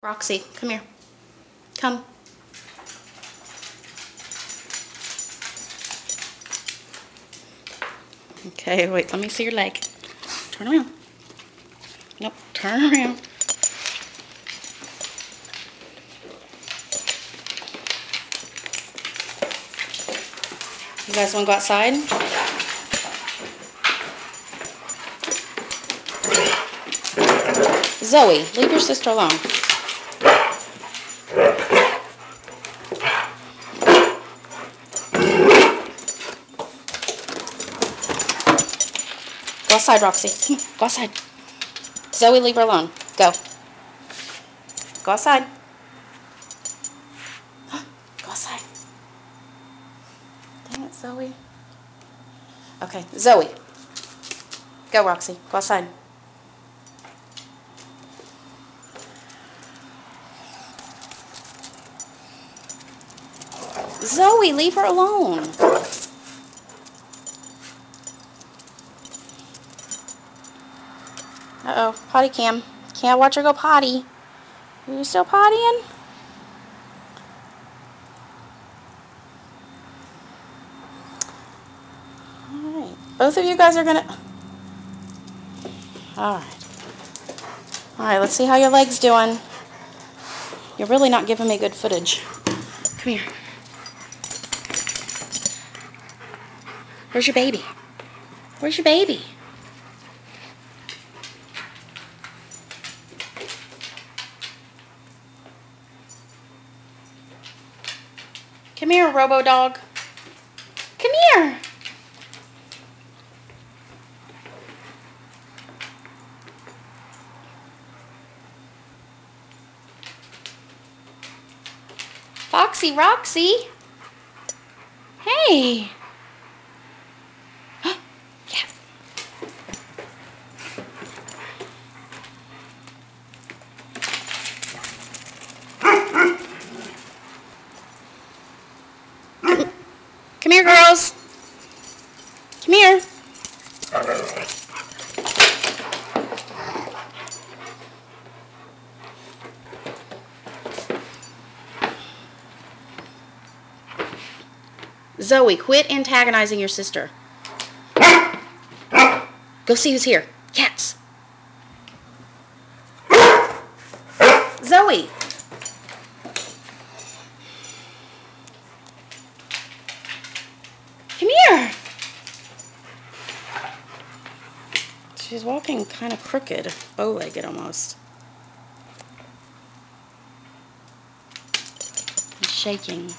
Roxy, come here. Come. Okay, wait, let me see your leg. Turn around. Nope, turn around. You guys want to go outside? Zoe, leave your sister alone. Go outside, Roxy. Come on, go outside. Zoe, leave her alone. Go. Go outside. Go outside. Dang it, Zoe. Okay, Zoe. Go, Roxy. Go outside. Zoe, leave her alone. Uh-oh, potty cam. Can't watch her go potty. Are you still pottying? Alright. Both of you guys are gonna... Alright. Alright, let's see how your leg's doing. You're really not giving me good footage. Come here. Where's your baby? Where's your baby? Come here, Robo-Dog. Come here. Foxy Roxy. Hey. Yes. Come here, girls. Come here. Zoe, quit antagonizing your sister. Go see who's here. Cats. Zoe. Come here. She's walking kind of crooked, bow-legged almost. And shaking.